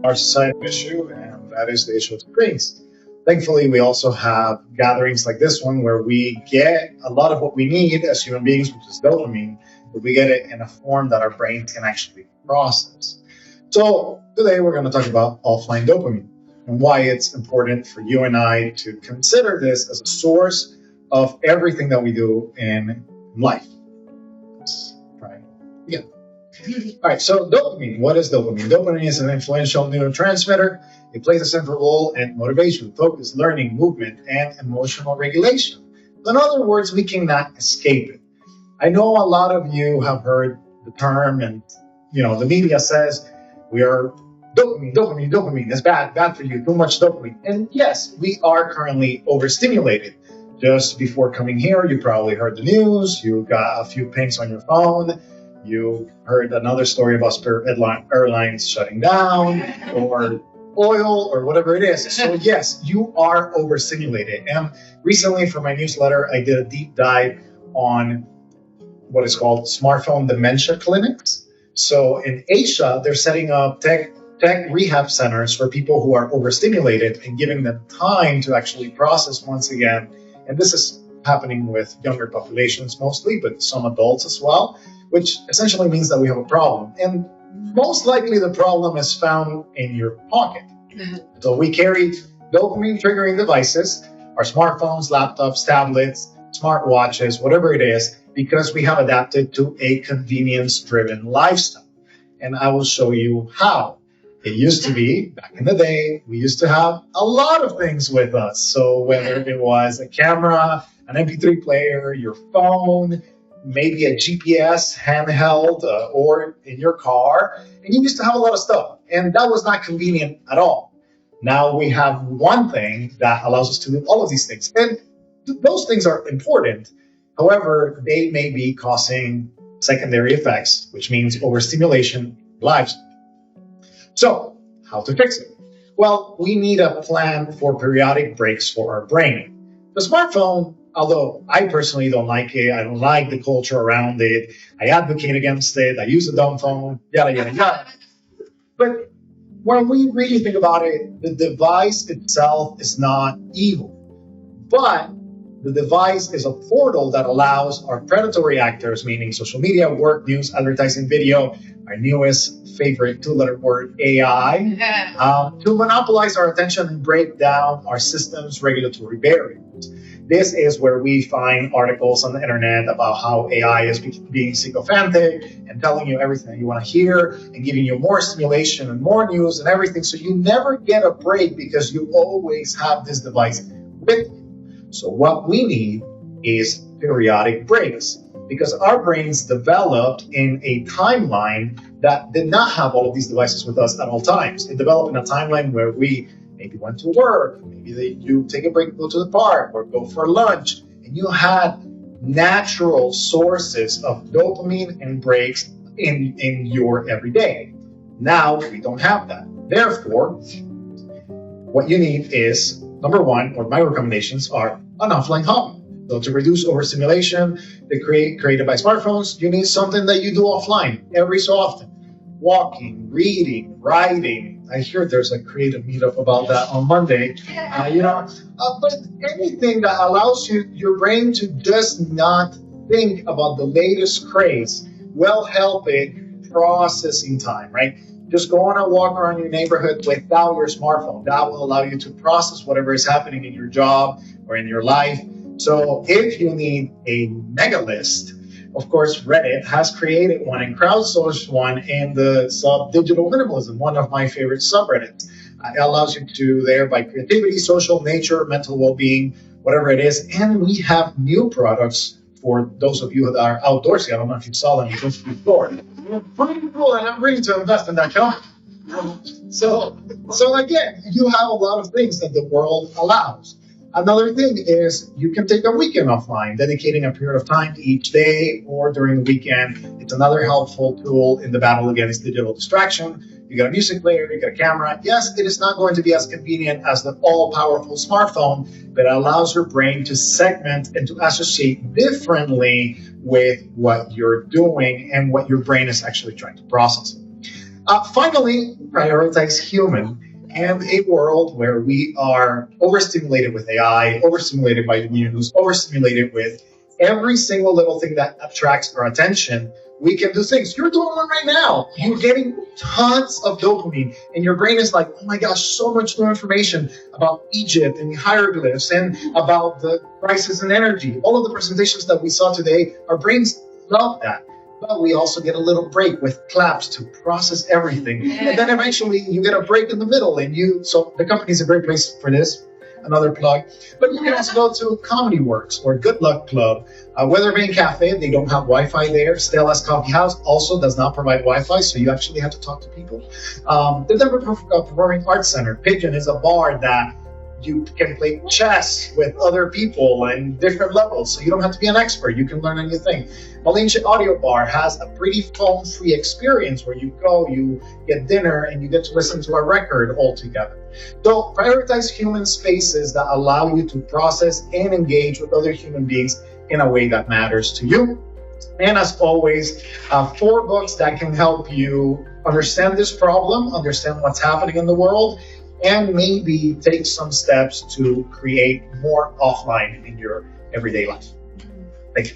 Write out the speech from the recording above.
our societal issue, and that is the issue of screens. Thankfully, we also have gatherings like this one where we get a lot of what we need as human beings, which is dopamine, but we get it in a form that our brains can actually process. So today we're going to talk about offline dopamine and why it's important for you and I to consider this as a source of everything that we do in life. Let's try again. All right, so dopamine. What is dopamine? Dopamine is an influential neurotransmitter. It plays a central role in motivation, focus, learning, movement, and emotional regulation. In other words, we cannot escape it. I know a lot of you have heard the term, and the media says we are dopamine. It's bad for you, too much dopamine. And yes, we are currently overstimulated. Just before coming here, you probably heard the news. You got a few pings on your phone. You heard another story about Spirit Airlines shutting down, or oil, or whatever it is. So yes, you are overstimulated. And recently for my newsletter, I did a deep dive on what is called smartphone dementia clinics. So in Asia, they're setting up tech rehab centers for people who are overstimulated and giving them time to actually process once again. And this is happening with younger populations mostly, but some adults as well, which essentially means that we have a problem. And most likely the problem is found in your pocket. So we carry dopamine triggering devices, our smartphones, laptops, tablets, smartwatches, whatever it is, because we have adapted to a convenience-driven lifestyle. And I will show you how. It used to be, back in the day, we used to have a lot of things with us. So whether it was a camera, an MP3 player, your phone, maybe a GPS handheld or in your car, and you used to have a lot of stuff. And that was not convenient at all. Now we have one thing that allows us to do all of these things. And those things are important. However, they may be causing secondary effects, which means overstimulation lives. So, how to fix it? Well, we need a plan for periodic breaks for our brain. The smartphone, although I personally don't like it, I don't like the culture around it, I advocate against it, I use a dumb phone, yada, yada, yada. But when we really think about it, the device itself is not evil. But the device is a portal that allows our predatory actors, meaning social media, work, news, advertising, video, our newest favorite two-letter word, AI, to monopolize our attention and break down our system's regulatory barriers. This is where we find articles on the internet about how AI is being sycophantic and telling you everything that you want to hear and giving you more stimulation and more news and everything. So you never get a break because you always have this device with you. So what we need is periodic breaks, because our brains developed in a timeline that did not have all of these devices with us at all times. It developed in a timeline where we maybe went to work, maybe you take a break, go to the park, or go for lunch, and you had natural sources of dopamine and breaks in your everyday. Now we don't have that. Therefore, what you need is, number one, or my recommendations are an offline hobby. So to reduce overstimulation created by smartphones, you need something that you do offline every so often. Walking, reading, writing. I hear there's a creative meetup about that on Monday. But anything that allows your brain to just not think about the latest craze will help it processing time, right? Just go on a walk around your neighborhood without your smartphone. That will allow you to process whatever is happening in your job or in your life. So if you need a mega list, of course, Reddit has created one and crowdsourced one in the sub Digital Minimalism, one of my favorite subreddits. It allows you to thereby creativity, social, nature, mental well-being, whatever it is. And we have new products for those of you that are outdoorsy. I don't know if you saw them before. Pretty cool, and I'm ready to invest in that company. So again, you have a lot of things that the world allows. Another thing is you can take a weekend offline, dedicating a period of time to each day or during the weekend. It's another helpful tool in the battle against digital distraction. You got a music player, you got a camera. Yes, it is not going to be as convenient as the all-powerful smartphone, but it allows your brain to segment and to associate differently with what you're doing and what your brain is actually trying to process. Finally, prioritize human and a world where we are overstimulated with AI, overstimulated by the news, overstimulated with every single little thing that attracts our attention. We can do things. You're doing one right now. You're getting tons of dopamine, and your brain is like, oh my gosh, so much new information about Egypt and hieroglyphs and about the crisis in energy. All of the presentations that we saw today, our brains love that. But we also get a little break with claps to process everything. And then eventually you get a break in the middle, so the company is a great place for this. Another plug. But you can also go to Comedy Works or Good Luck Club, Weathervane Cafe. They don't have Wi-Fi there. Stella's Coffee House also does not provide Wi-Fi, so you actually have to talk to people. The Denver Performing Arts Center, Pigeon, is a bar that you can play chess with other people and different levels, so you don't have to be an expert. You can learn a new thing. Malinche Audio Bar has a pretty phone-free experience where you go, you get dinner, and you get to listen to a record all together. So prioritize human spaces that allow you to process and engage with other human beings in a way that matters to you. And as always, 4 books that can help you understand this problem, understand what's happening in the world, and maybe take some steps to create more offline in your everyday life. Thank you.